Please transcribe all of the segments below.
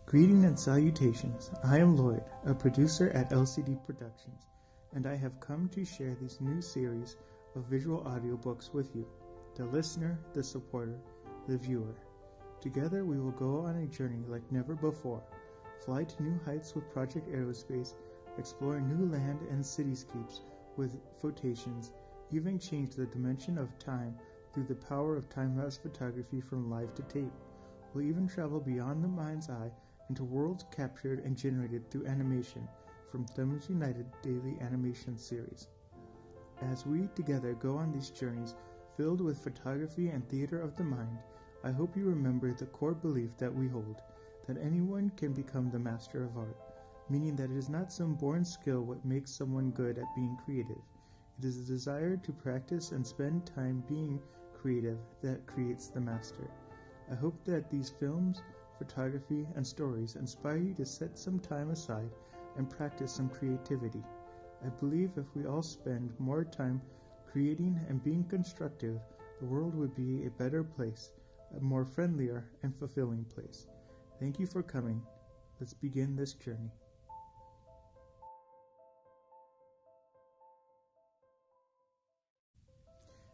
Greeting and salutations. I am Lloyd, a producer at LCD Productions, and I have come to share this new series of visual audiobooks with you, the listener, the supporter, the viewer. Together we will go on a journey like never before, fly to new heights with Project Aerospace, explore new land and cityscapes with photations, even change the dimension of time through the power of time-lapse photography from live to tape. We'll even travel beyond the mind's eye into worlds captured and generated through animation from Thumbs United daily animation series. As we together go on these journeys filled with photography and theater of the mind, I hope you remember the core belief that we hold, that anyone can become the master of art, meaning that it is not some born skill what makes someone good at being creative. It is a desire to practice and spend time being creative that creates the master. I hope that these films, photography, and stories inspire you to set some time aside and practice some creativity. I believe if we all spend more time creating and being constructive, the world would be a better place, a more friendlier and fulfilling place. Thank you for coming. Let's begin this journey.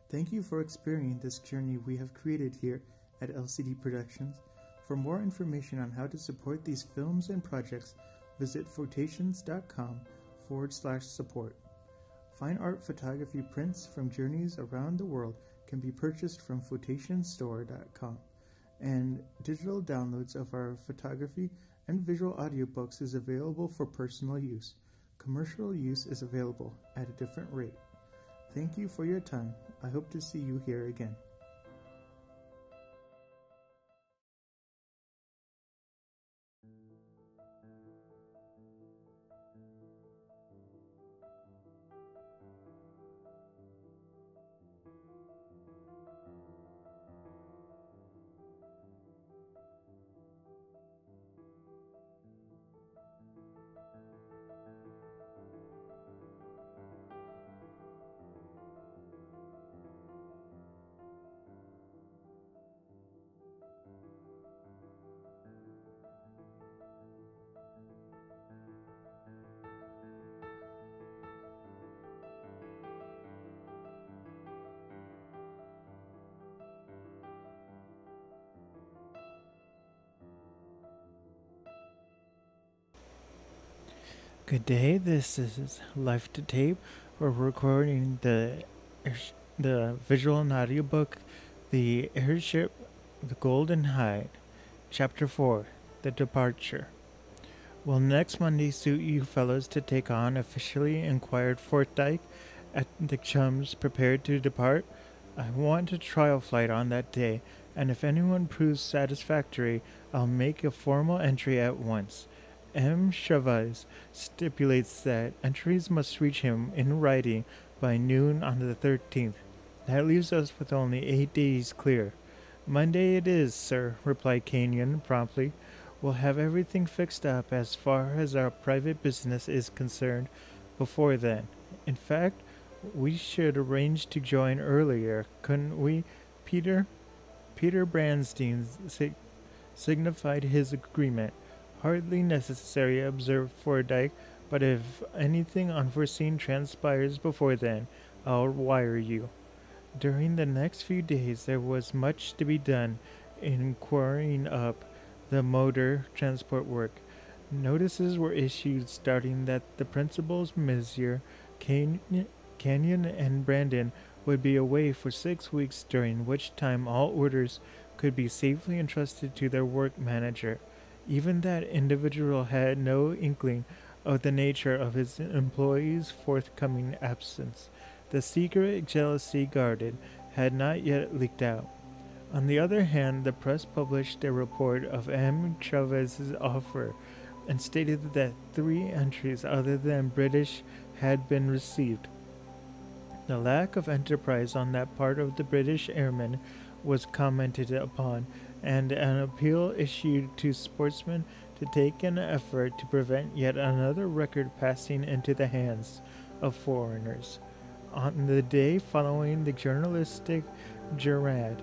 Thank you for experiencing this journey we have created here at LCD Productions. For more information on how to support these films and projects, visit photations.com/support. Fine art photography prints from journeys around the world can be purchased from photationsstore.com, and digital downloads of our photography and visual audiobooks is available for personal use. Commercial use is available at a different rate. Thank you for your time. I hope to see you here again. Good day, this is Life to Tape. We're recording the visual and audiobook, The Airship, The Golden Hind, Chapter 4, The Departure. Will next Monday suit you fellows to take on, officially inquired Fordyke at the chums prepared to depart? I want a trial flight on that day, and if anyone proves satisfactory, I'll make a formal entry at once. M. Chavez stipulates that entries must reach him in writing by noon on the 13th. That leaves us with only 8 days clear. Monday it is, sir, replied Kenyon promptly. We'll have everything fixed up as far as our private business is concerned before then. In fact, we should arrange to join earlier, couldn't we, Peter? Peter Branstein signified his agreement. Hardly necessary, observed Fordyke, but if anything unforeseen transpires before then, I'll wire you. During the next few days there was much to be done in quarrying up the motor transport work. Notices were issued starting that the principals, Messier, Kenyon, and Brandon would be away for 6 weeks, during which time all orders could be safely entrusted to their work manager. Even that individual had no inkling of the nature of his employee's forthcoming absence. The secret jealousy guarded had not yet leaked out. On the other hand, the press published a report of M. Chavez's offer and stated that 3 entries other than British had been received. The lack of enterprise on that part of the British airmen was commented upon, and an appeal issued to sportsmen to take an effort to prevent yet another record passing into the hands of foreigners. On the day following the journalistic Gerard,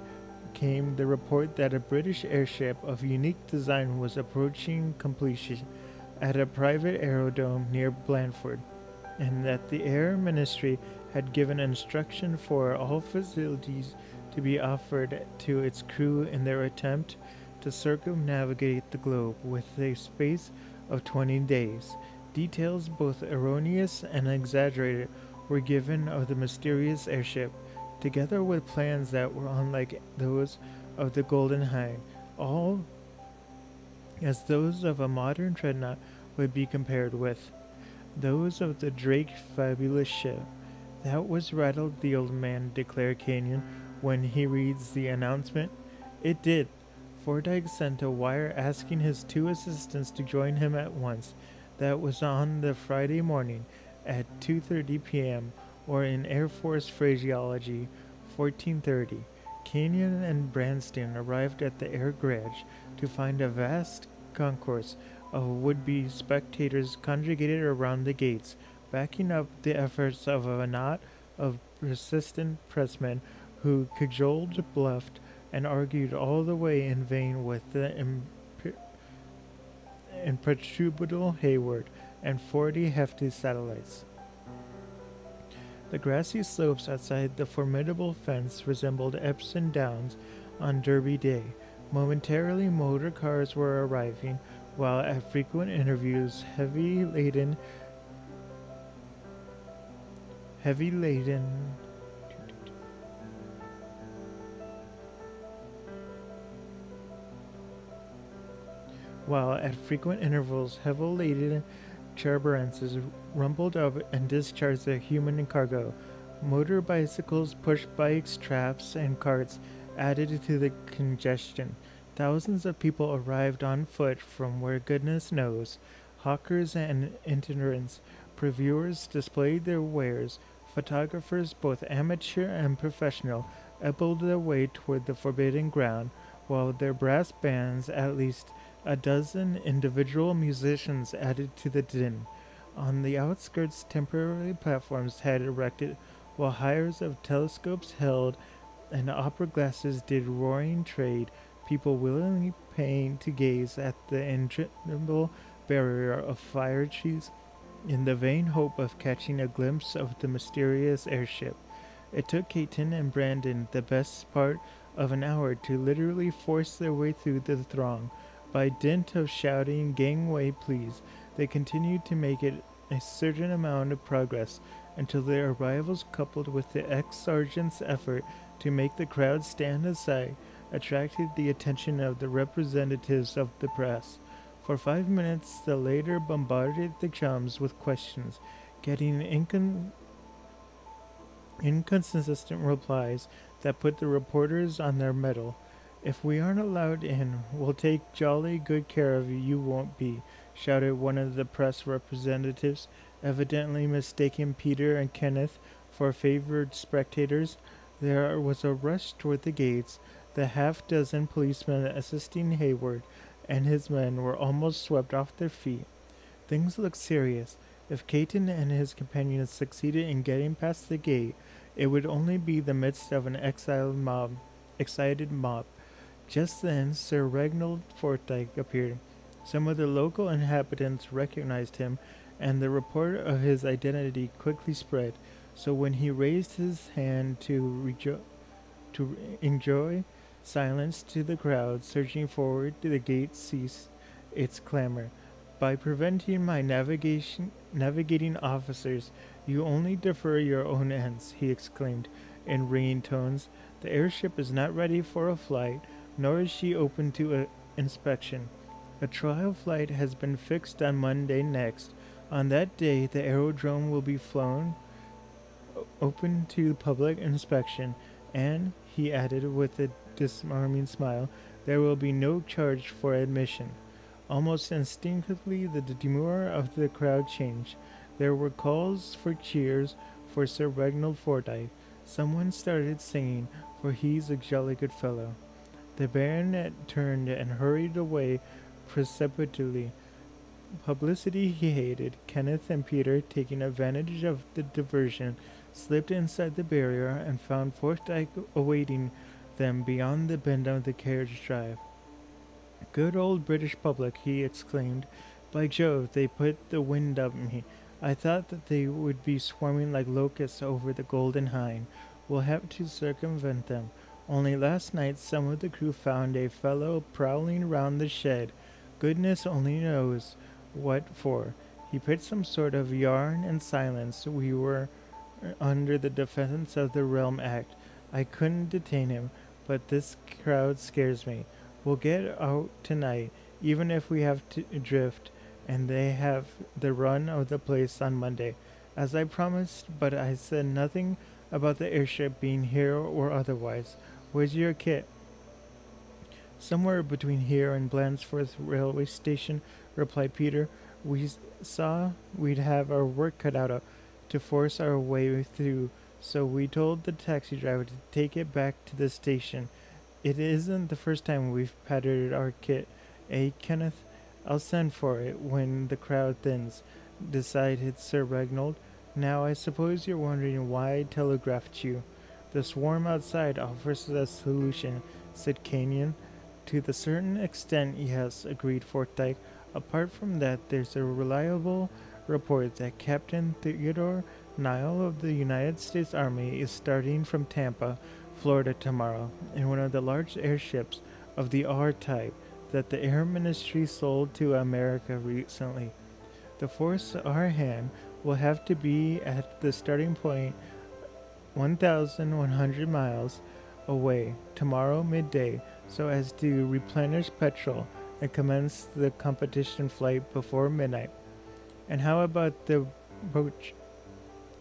came the report that a British airship of unique design was approaching completion at a private aerodrome near Blandford, and that the Air Ministry had given instruction for all facilities to be offered to its crew in their attempt to circumnavigate the globe with a space of 20 days. Details, both erroneous and exaggerated, were given of the mysterious airship, together with plans that were unlike those of the Golden Hind, all as those of a modern dreadnought would be compared with. Those of the Drake fabulous ship. That was rattled the old man, declared Kenyon, when he reads the announcement. It did. Fordyke sent a wire asking his two assistants to join him at once. That was on the Friday morning at 2:30 p.m., or in Air Force phraseology, 14:30. Kenyon and Branston arrived at the air garage to find a vast concourse of would-be spectators congregated around the gates, backing up the efforts of a knot of persistent pressmen who cajoled, bluffed, and argued all the way in vain with the imperturbable Hayward and 40 hefty satellites. The grassy slopes outside the formidable fence resembled Epsom Downs on Derby Day. Momentarily motor cars were arriving, while at frequent intervals heavy laden while at frequent intervals heavy-laden charbarances rumbled up and discharged their human cargo. Motor bicycles, push bikes, traps, and carts added to the congestion. Thousands of people arrived on foot from where goodness knows. Hawkers and itinerants, previewers displayed their wares. Photographers, both amateur and professional, elbowed their way toward the forbidden ground, while their brass bands, at least a dozen individual musicians, added to the din. On the outskirts, temporary platforms had erected, while hires of telescopes held and opera glasses did roaring trade, people willingly paying to gaze at the interminable barrier of fire trees in the vain hope of catching a glimpse of the mysterious airship. It took Caton and Brandon the best part of an hour to literally force their way through the throng. By dint of shouting, "Gangway, please," they continued to make it a certain amount of progress until their arrivals, coupled with the ex-sergeant's effort to make the crowd stand aside, attracted the attention of the representatives of the press. For 5 minutes the latter bombarded the chums with questions, getting inconsistent replies that put the reporters on their mettle. "If we aren't allowed in, we'll take jolly good care of you, you won't be," shouted one of the press representatives, evidently mistaking Peter and Kenneth for favored spectators. There was a rush toward the gates. The half-dozen policemen assisting Hayward and his men were almost swept off their feet. Things looked serious. If Caton and his companions succeeded in getting past the gate, it would only be the midst of an excited mob. Just then Sir Reginald Forsyth appeared. Some of the local inhabitants recognized him, and the report of his identity quickly spread. So when he raised his hand to enjoy silence to the crowd surging forward, the gate ceased its clamor. "By preventing my navigating officers, you only defer your own ends," he exclaimed in ringing tones. "The airship is not ready for a flight, nor is she open to inspection. A trial flight has been fixed on Monday next. On that day, the aerodrome will be flown open to public inspection, and," he added with a disarming smile, "there will be no charge for admission." Almost instinctively, the demeanor of the crowd changed. There were calls for cheers for Sir Reginald Forsyth. Someone started singing, "For he's a jolly good fellow." The baronet turned and hurried away precipitately. Publicity he hated. Kenneth and Peter, taking advantage of the diversion, slipped inside the barrier and found Forsyth awaiting them beyond the bend of the carriage drive. Good old British public, he exclaimed. By Jove, they put the wind up me. I thought that they would be swarming like locusts over the Golden Hind. We'll have to circumvent them. Only last night some of the crew found a fellow prowling round the shed. Goodness only knows what for. He picked some sort of yarn and silence. We were under the Defense of the Realm Act. I couldn't detain him, but this crowd scares me. We'll get out tonight, even if we have to drift, and they have the run of the place on Monday, as I promised, but I said nothing about the airship being here or otherwise. Where's your kit? Somewhere between here and Blandesworth railway station, replied Peter. We saw we'd have our work cut out to force our way through, so we told the taxi driver to take it back to the station. It isn't the first time we've pattered our kit, eh, Kenneth? I'll send for it when the crowd thins, decided Sir Reginald. Now I suppose you're wondering why I telegraphed you. The swarm outside offers a solution, said Kenyon. To the certain extent, yes, agreed Forsyth. Apart from that, there's a reliable report that Captain Theodore Niall of the United States Army is starting from Tampa, Florida tomorrow, in one of the large airships of the R type that the Air Ministry sold to America recently. The force our hand will have to be at the starting point 1,100 miles away tomorrow midday so as to replenish petrol and commence the competition flight before midnight. And how about the botch?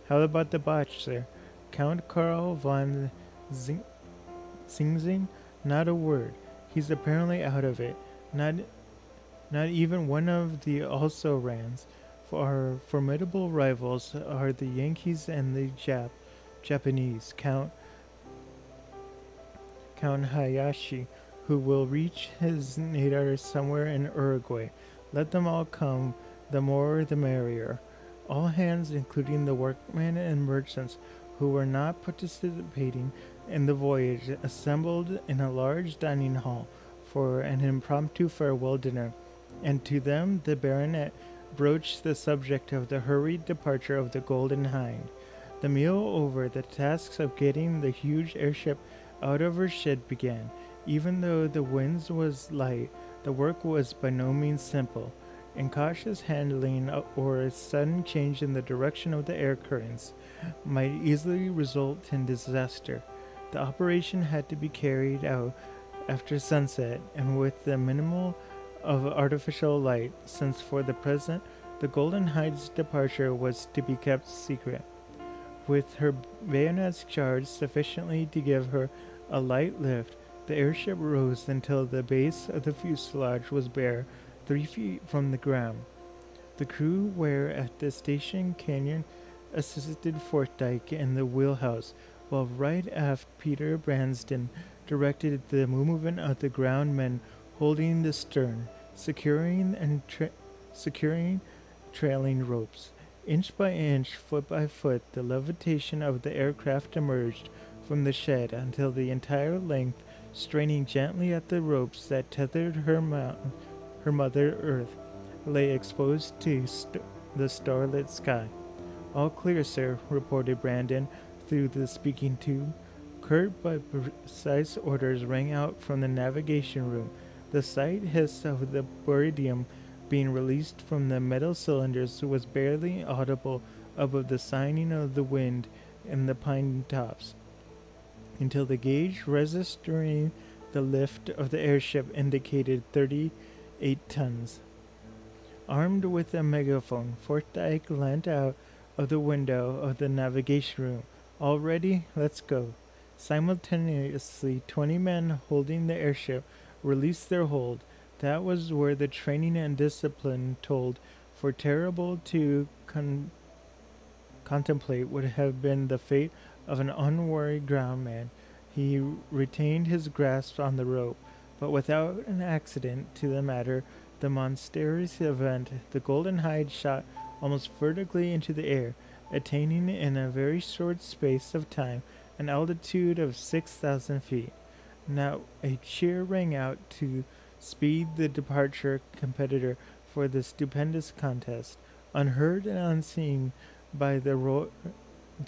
How about the botch, sir? Count Karl von Singzing? Not a word. He's apparently out of it. Not even one of the also-rans. For our formidable rivals are the Yankees and the Japanese. Count Hayashi, who will reach his nadir somewhere in Uruguay. Let them all come, the more the merrier. All hands, including the workmen and merchants who were not participating in the voyage, assembled in a large dining hall for an impromptu farewell dinner, and to them the baronet broached the subject of the hurried departure of the Golden Hind. The meal over, the tasks of getting the huge airship out of her shed began. Even though the wind was light, the work was by no means simple. Incautious handling or a sudden change in the direction of the air currents might easily result in disaster. The operation had to be carried out after sunset and with the minimum of artificial light, since for the present the Golden Hind's departure was to be kept secret. With her bayonets charged sufficiently to give her a light lift, the airship rose until the base of the fuselage was bare 3 feet from the ground. The crew were at the station. Kenyon assisted Forsyth in the wheelhouse, while right aft Peter Branston directed the movement of the ground men holding the stern, securing trailing ropes. Inch by inch, foot by foot, the levitation of the aircraft emerged from the shed until the entire length, straining gently at the ropes that tethered her mother Earth, lay exposed to the starlit sky. All clear, sir, reported Brandon through the speaking tube. Curt but precise orders rang out from the navigation room. The slight hiss of the baridium being released from the metal cylinders was barely audible above the sighing of the wind in the pine tops, until the gauge registering the lift of the airship indicated 38 tons. Armed with a megaphone, Forsyth leant out of the window of the navigation room. All ready? Let's go. Simultaneously, 20 men holding the airship released their hold. That was where the training and discipline told, for terrible to contemplate would have been the fate of an unwary groundman. He retained his grasp on the rope, but without an accident to the matter. The monstrous event, the Golden Hind shot almost vertically into the air, attaining in a very short space of time an altitude of 6,000 feet. Now a cheer rang out to speed the departure competitor for the stupendous contest, unheard and unseen by the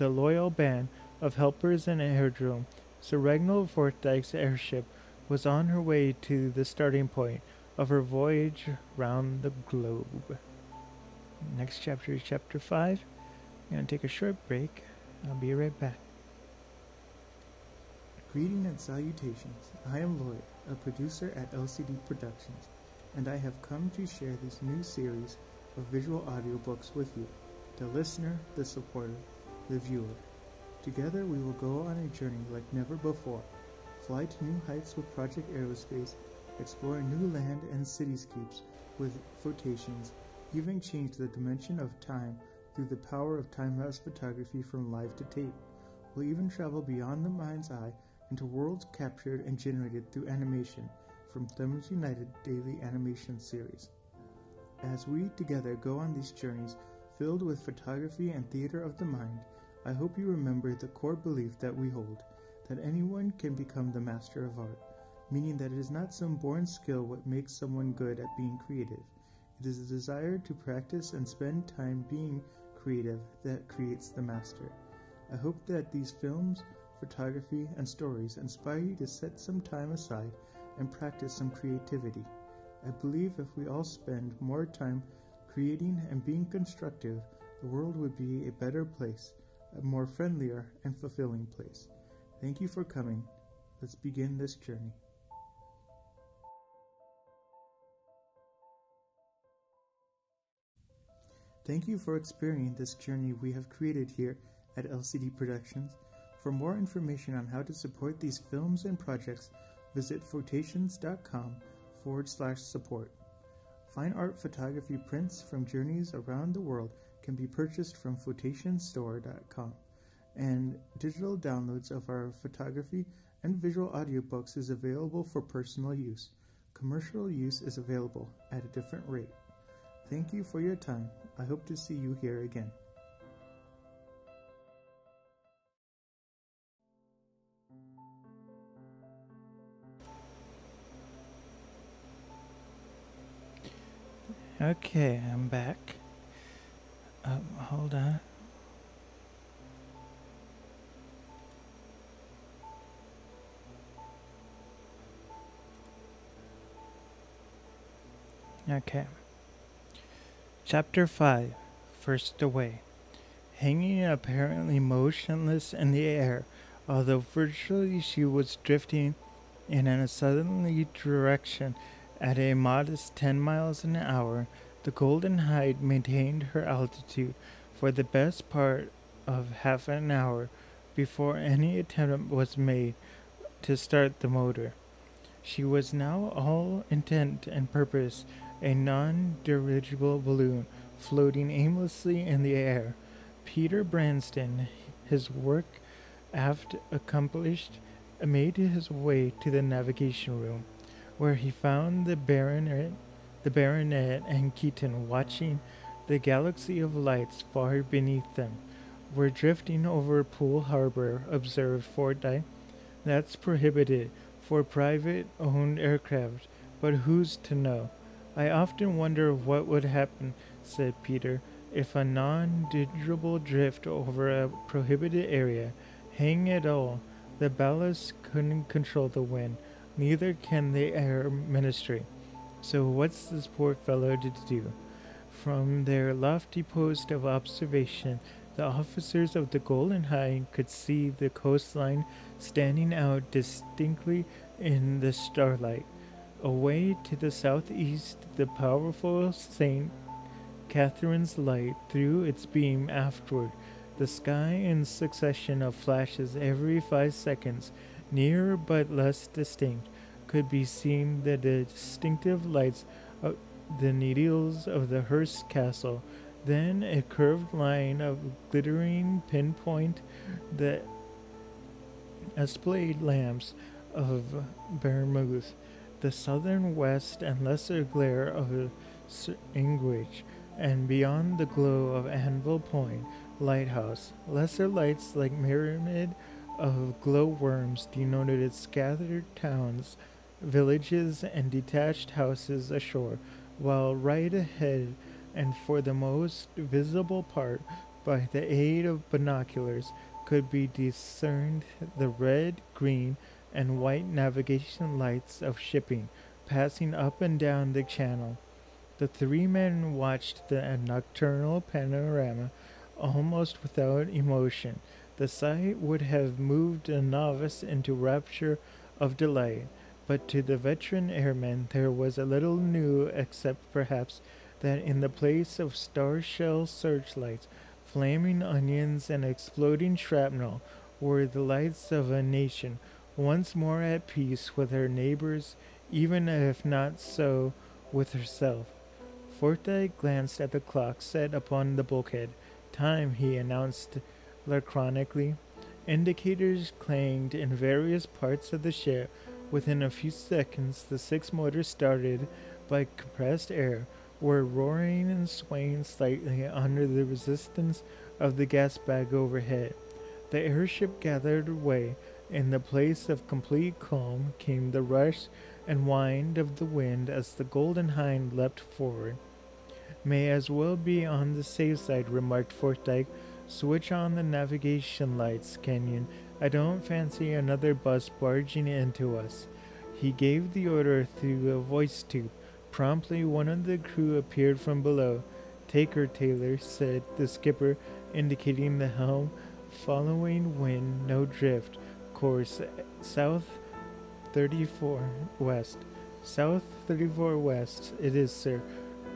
loyal band of helpers in Aerodrome. Sir Reginald Forsyth's airship was on her way to the starting point of her voyage round the globe. Next chapter is chapter 5. I'm going to take a short break. I'll be right back. Greeting and salutations. I am Lloyd, a producer at LCD Productions, and I have come to share this new series of visual audiobooks with you, the listener, the supporter, the viewer. Together we will go on a journey like never before, fly to new heights with Project Aerospace, explore new land and cityscapes with Photations, even change the dimension of time through the power of time-lapse photography from live to tape. We'll even travel beyond the mind's eye into worlds captured and generated through animation from Thumbs United daily animation series. As we together go on these journeys filled with photography and theater of the mind, I hope you remember the core belief that we hold, that anyone can become the master of art, meaning that it is not some born skill what makes someone good at being creative. It is the desire to practice and spend time being creative that creates the master. I hope that these films, photography, and stories inspire you to set some time aside and practice some creativity. I believe if we all spend more time creating and being constructive, the world would be a better place, a more friendlier and fulfilling place. Thank you for coming. Let's begin this journey. Thank you for experiencing this journey we have created here at LCD Productions. For more information on how to support these films and projects, visit photations.com/support. Fine art photography prints from journeys around the world can be purchased from photationsstore.com, and digital downloads of our photography and visual audiobooks is available for personal use. Commercial use is available at a different rate. Thank you for your time. I hope to see you here again. Okay, I'm back. Hold on. Okay. Chapter 5. First Away. Hanging apparently motionless in the air, although virtually she was drifting in a southerly direction at a modest 10 miles an hour, the Golden Hind maintained her altitude for the best part of half an hour before any attempt was made to start the motor. She was now all intent and purpose, a non-dirigible balloon floating aimlessly in the air. Peter Branston, his work aft accomplished, made his way to the navigation room, where he found the baronet and Keaton watching the galaxy of lights far beneath them. "We're drifting over Poole Harbor," observed Forsyth. "That's prohibited for private-owned aircraft, but who's to know?" "I often wonder what would happen," said Peter, "if a non-dirigible drift over a prohibited area. Hang it all, the ballast couldn't control the wind, neither can the air ministry. So what's this poor fellow to do?" From their lofty post of observation, the officers of the Golden Hind could see the coastline standing out distinctly in the starlight. Away to the southeast, the powerful St. Catherine's light threw its beam aftward. The sky, in succession of flashes every 5 seconds, nearer but less distinct, could be seen the distinctive lights of the needles of the Hearst Castle, then a curved line of glittering pinpoint, the esplanade lamps of Bermuth, the southern west and lesser glare of Sandwich, and beyond the glow of Anvil Point lighthouse, lesser lights like myriad of glowworms denoted its scattered towns, villages, and detached houses ashore, while right ahead, and for the most visible part, by the aid of binoculars, could be discerned the red, green, and white navigation lights of shipping passing up and down the channel. The three men watched the nocturnal panorama almost without emotion. The sight would have moved a novice into rapture of delight, but to the veteran airman there was a little new, except perhaps that in the place of star shell searchlights, flaming onions, and exploding shrapnel were the lights of a nation once more at peace with her neighbors, even if not so with herself. Forte glanced at the clock set upon the bulkhead. Time, he announced laconically. Indicators clanged in various parts of the ship. Within a few seconds, the six motors started by compressed air were roaring and swaying slightly under the resistance of the gas bag overhead. The airship gathered way. In the place of complete calm came the rush and wind of the wind as the Golden Hind leapt forward. May as well be on the safe side, remarked Forsyth. Switch on the navigation lights, Kenyon. I don't fancy another bus barging into us. He gave the order through a voice tube. Promptly one of the crew appeared from below. Take her, Taylor, said the skipper, indicating the helm. Following wind, no drift. Course south 34 west. South 34 west. It is, sir,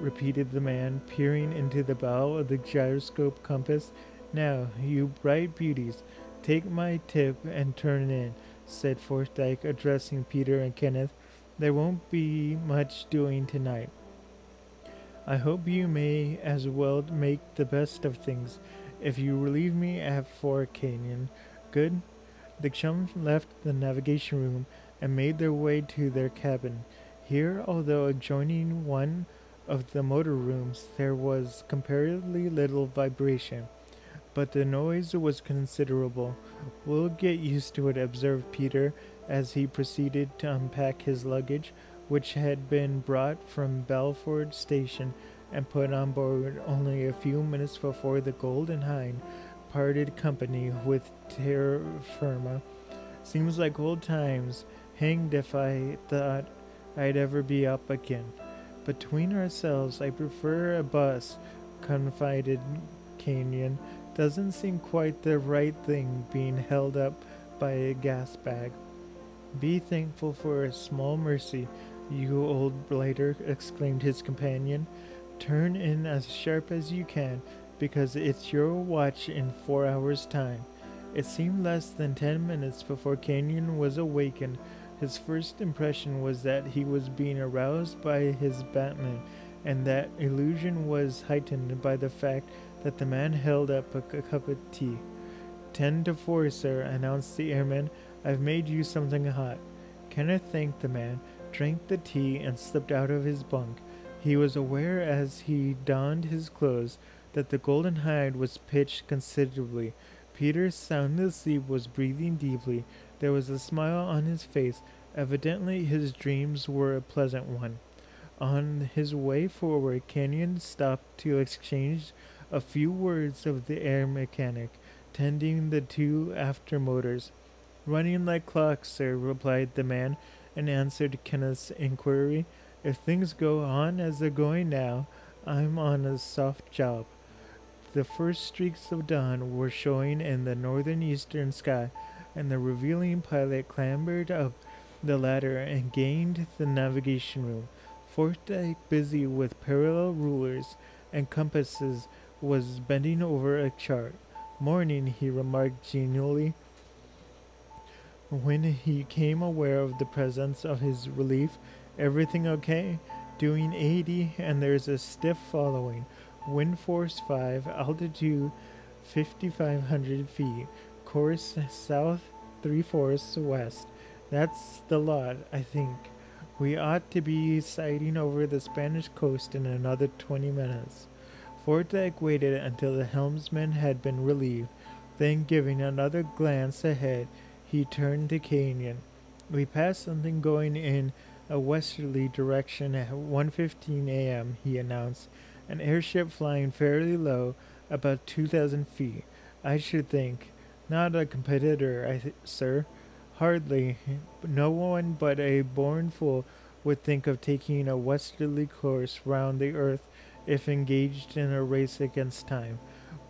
repeated the man, peering into the bow of the gyroscope compass. Now, you bright beauties, take my tip and turn in, said Forsyth, addressing Peter and Kenneth. There won't be much doing tonight. I hope you may as well make the best of things. If you relieve me at Fort Canyon, good. The chums left the navigation room and made their way to their cabin. Here, although adjoining one of the motor rooms, there was comparatively little vibration, but the noise was considerable. We'll get used to it, observed Peter, as he proceeded to unpack his luggage, which had been brought from Belford Station and put on board only a few minutes before the Golden Hind parted company with terra firma. Seems like old times. Hanged if I thought I'd ever be up again. Between ourselves, I prefer a bus, confided Kenyon. Doesn't seem quite the right thing being held up by a gas bag. Be thankful for a small mercy, you old blighter, exclaimed his companion. Turn in as sharp as you can, because it's your watch in 4 hours' time. It seemed less than 10 minutes before Kenyon was awakened. His first impression was that he was being aroused by his Batman, and that illusion was heightened by the fact that the man held up a cup of tea. 10 to 4, sir, announced the airman. I've made you something hot. Kenneth thanked the man, drank the tea, and slipped out of his bunk. He was aware as he donned his clothes that the Golden Hind was pitched considerably. Peter, sound asleep, was breathing deeply. There was a smile on his face. Evidently his dreams were a pleasant one. On his way forward, Kenyon stopped to exchange a few words with the air mechanic, tending the two after motors. Running like clocks, sir, replied the man, and answered Kenneth's inquiry. If things go on as they're going now, I'm on a soft job. The first streaks of dawn were showing in the northern eastern sky, and the revealing pilot clambered up the ladder and gained the navigation room. Forsyth, busy with parallel rulers and compasses, was bending over a chart. Morning, he remarked genially, when he came aware of the presence of his relief. Everything okay? Doing 80, and there's a stiff following. Wind force 5, altitude 5,500 feet. Course south 3/4 west. That's the lot, I think. We ought to be sighting over the Spanish coast in another 20 minutes. Forsyth waited until the helmsman had been relieved. Then, giving another glance ahead, he turned to Canyon. We passed something going in a westerly direction at 1:15 a.m., he announced. An airship flying fairly low, about 2,000 feet, I should think. Not a competitor, sir. Hardly. No one but a born fool would think of taking a westerly course round the earth if engaged in a race against time.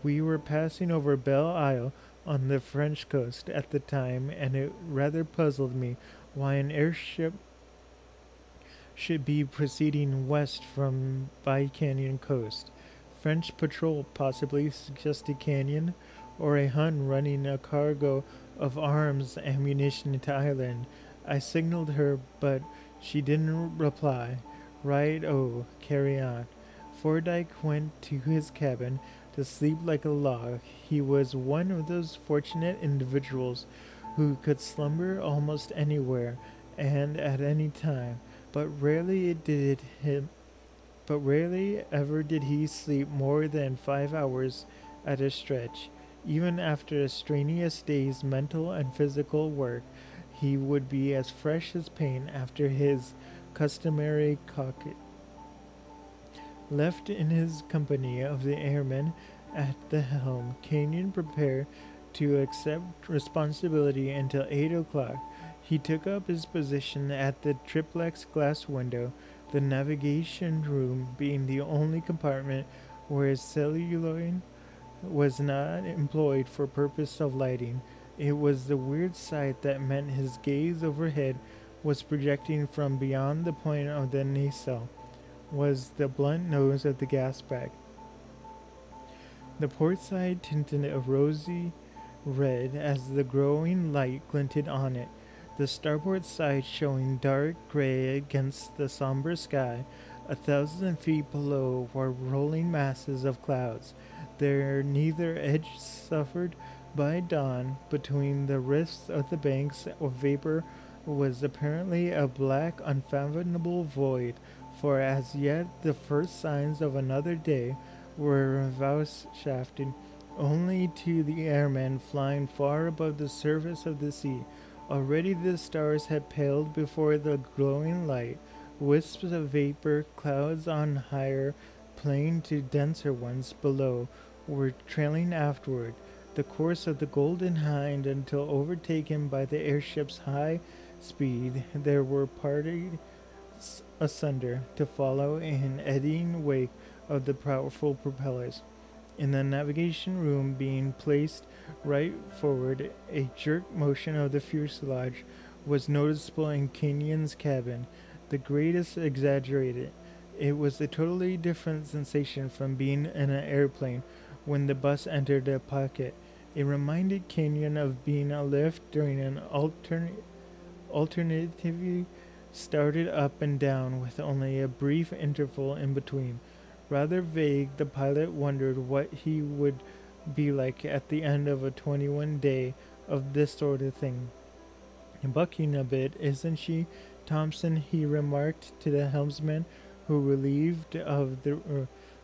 We were passing over Belle Isle on the French coast at the time, and it rather puzzled me why an airship should be proceeding west from By Canyon coast. French patrol, possibly, suggested Canyon, or a Hun running a cargo of arms ammunition to Ireland. I signaled her, but she didn't reply. Right, oh, carry on. Fordyke went to his cabin to sleep like a log. He was one of those fortunate individuals who could slumber almost anywhere and at any time, but rarely ever did he sleep more than 5 hours at a stretch. Even after a strenuous day's mental and physical work, he would be as fresh as paint after his customary cocktail. Left in his company of the airmen at the helm, Kenyon prepared to accept responsibility until 8 o'clock. He took up his position at the triplex glass window, the navigation room being the only compartment where celluloid was not employed for purpose of lighting. It was the weird sight that meant his gaze overhead was projecting from beyond the point of the nacelle was the blunt nose of the gas bag. The port side tinted a rosy red as the growing light glinted on it, the starboard side showing dark gray against the somber sky. 1,000 feet below were rolling masses of clouds, their neither edge suffered by dawn. Between the rifts of the banks of vapor was apparently a black, unfathomable void, for as yet the first signs of another day were vouchsafed only to the airmen flying far above the surface of the sea. Already the stars had paled before the glowing light. Wisps of vapor, clouds on higher plane to denser ones below, were trailing afterward the course of the Golden Hind until overtaken by the airship's high speed. There were parted asunder to follow in eddying wake of the powerful propellers. In the navigation room being placed right forward, a jerk motion of the fuselage was noticeable in Kenyon's cabin, the greatest exaggerated. It was a totally different sensation from being in an airplane when the bus entered a pocket. It reminded Kenyon of being a lift during an alternatively started up and down with only a brief interval in between. Rather vague, the pilot wondered what he would be like at the end of a 21 day of this sort of thing. Bucking a bit, isn't she, Thompson? He remarked to the helmsman, who relieved of the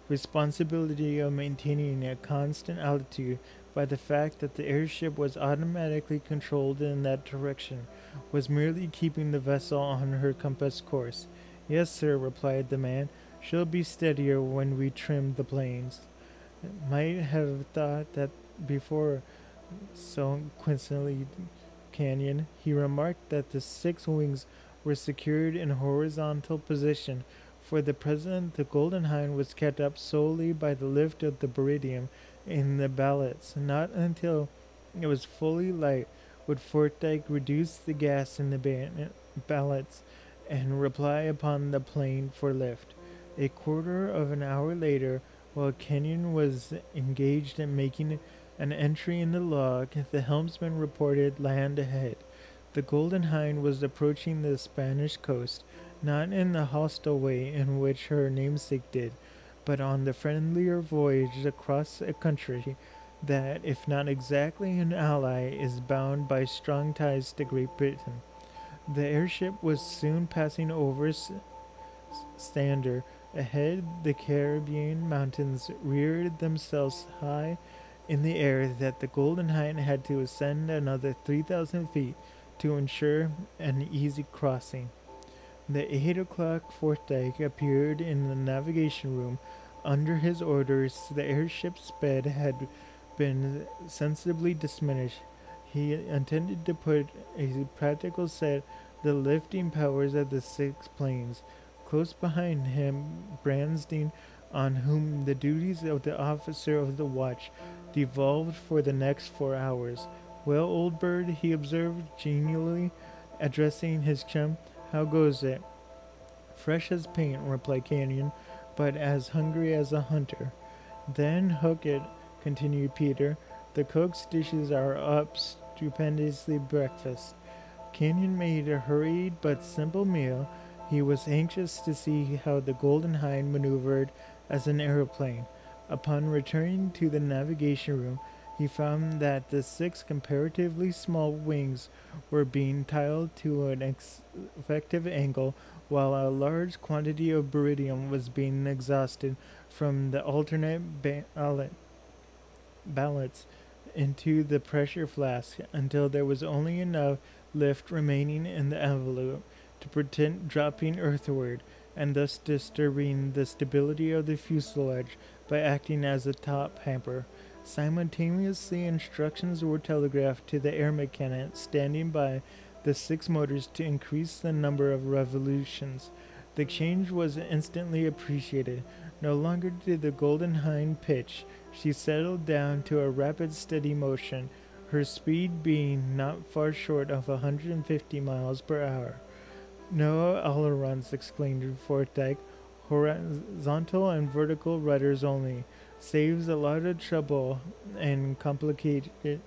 responsibility of maintaining a constant altitude by the fact that the airship was automatically controlled in that direction, was merely keeping the vessel on her compass course. Yes, sir, replied the man. She'll be steadier when we trim the planes. Might have thought that before, so coincidentally, Canyon. He remarked that the 6 wings were secured in horizontal position. For the present, the Golden Hind was kept up solely by the lift of the baridium in the ballets. Not until it was fully light would Fordyke reduce the gas in the ballets and reply upon the plane for lift. A quarter of an hour later, while Kenyon was engaged in making an entry in the log, the helmsman reported land ahead. The Golden Hind was approaching the Spanish coast, not in the hostile way in which her namesake did, but on the friendlier voyage across a country that, if not exactly an ally, is bound by strong ties to Great Britain. The airship was soon passing over Stander. Ahead, the Caribbean mountains reared themselves high in the air that the Golden Hind had to ascend another 3,000 feet to ensure an easy crossing. The 8 o'clock Forsyth appeared in the navigation room. Under his orders, the airship's speed had been sensibly diminished. He intended to put a practical set the lifting powers of the six planes. Close behind him, Bransding, on whom the duties of the officer of the watch devolved for the next 4 hours. "Well, old bird," he observed genially, addressing his chum, "how goes it?" "Fresh as paint," replied Canyon, "but as hungry as a hunter." "Then hook it," continued Peter. "The cook's dishes are up stupendously breakfast." Canyon made a hurried but simple meal. He was anxious to see how the Golden Hind maneuvered as an aeroplane. Upon returning to the navigation room, he found that the six comparatively small wings were being tiled to an effective angle, while a large quantity of barium was being exhausted from the alternate ballots into the pressure flask until there was only enough lift remaining in the envelope to prevent dropping earthward, and thus disturbing the stability of the fuselage by acting as a top hamper. Simultaneously, instructions were telegraphed to the air mechanic standing by the six motors to increase the number of revolutions. The change was instantly appreciated. No longer did the Golden Hind pitch. She settled down to a rapid, steady motion, her speed being not far short of 150 miles per hour. "No ailerons," exclaimed Fordyce. "Horizontal and vertical rudders only. Saves a lot of trouble and complication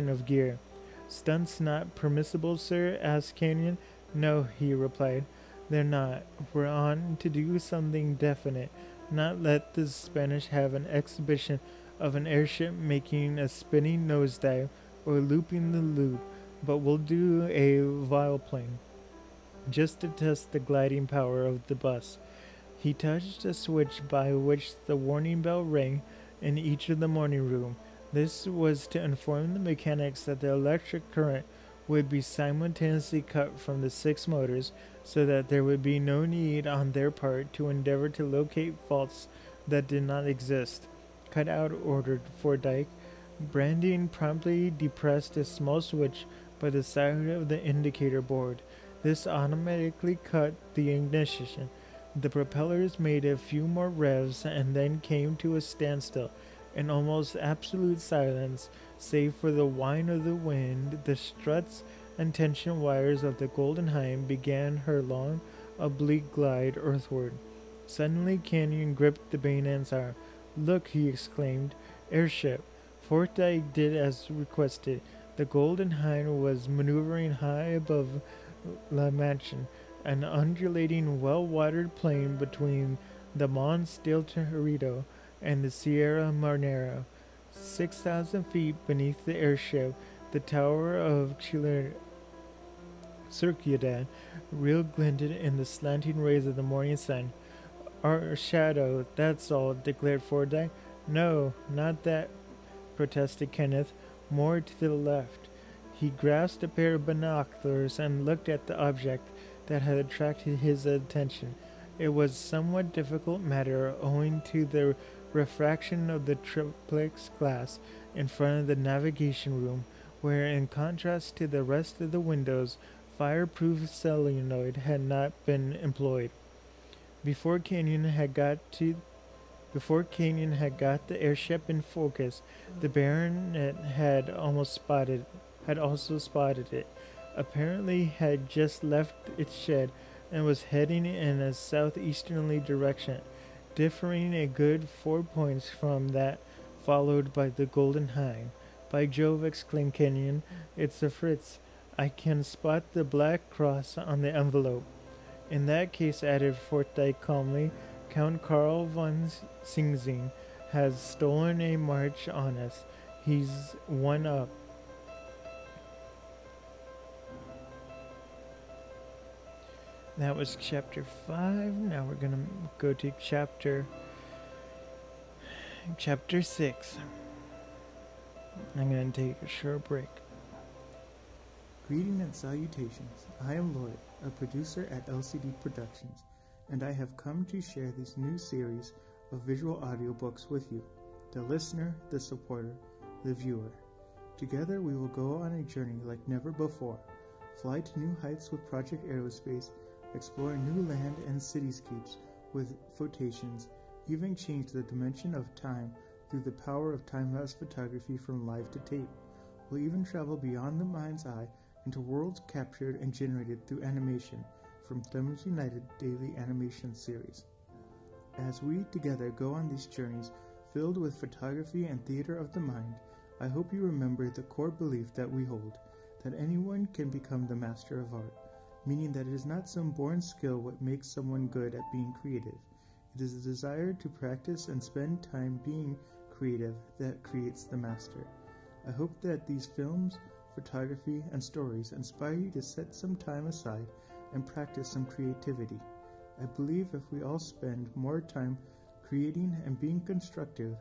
of gear." "Stunts not permissible, sir?" asked Canyon. "No," he replied. "They're not. We're on to do something definite. Not let the Spanish have an exhibition of an airship making a spinning nosedive or looping the loop, but we'll do a biplane, just to test the gliding power of the bus." He touched a switch by which the warning bell rang in each of the morning room. This was to inform the mechanics that the electric current would be simultaneously cut from the six motors, so that there would be no need on their part to endeavor to locate faults that did not exist. "Cut out," ordered Fordyce. Branding promptly depressed a small switch by the side of the indicator board. This automatically cut the ignition. The propellers made a few more revs and then came to a standstill in almost absolute silence, save for the whine of the wind. The struts and tension wires of the Golden Hind began her long, oblique glide earthward. Suddenly Canyon gripped the bayonet's arm. "Look!" he exclaimed. "Airship!" Forsyth did as requested. The Golden Hind was maneuvering high above La Mancha, an undulating, well-watered plain between the Monte del Torito and the Sierra Morena. 6,000 feet beneath the airship, the tower of Ciudad Real glinted in the slanting rays of the morning sun. "Our shadow, that's all," declared Fordyce. "No, not that," protested Kenneth. "More to the left." He grasped a pair of binoculars and looked at the object that had attracted his attention. It was a somewhat difficult matter, owing to the refraction of the triplex glass in front of the navigation room, where, in contrast to the rest of the windows, fireproof celluloid had not been employed. Before Canyon had got the airship in focus, the baronet had also spotted it. Apparently had just left its shed and was heading in a southeasterly direction, differing a good 4 points from that followed by the Golden Hind. "By Jove!" exclaimed Kenyon, "it's a Fritz. I can spot the black cross on the envelope." "In that case," added Forsyth calmly, "Count Karl von Singzing has stolen a march on us. He's one up." That was chapter 5. Now we're going to go to chapter Chapter 6. I'm going to take a short break. Greeting and salutations. I am Lloyd, a producer at LCD Productions, and I have come to share this new series of visual audiobooks with you, the listener, the supporter, the viewer. Together we will go on a journey like never before, fly to new heights with Project Aerospace, explore new land and cityscapes with photations, even change the dimension of time through the power of time-lapse photography from live to tape. We'll even travel beyond the mind's eye into worlds captured and generated through animation from Thumbs United daily animation series. As we together go on these journeys filled with photography and theater of the mind, I hope you remember the core belief that we hold, that anyone can become the master of art, meaning that it is not some born skill what makes someone good at being creative. It is the desire to practice and spend time being creative that creates the master. I hope that these films, photography, and stories inspire you to set some time aside and practice some creativity. I believe if we all spend more time creating and being constructive,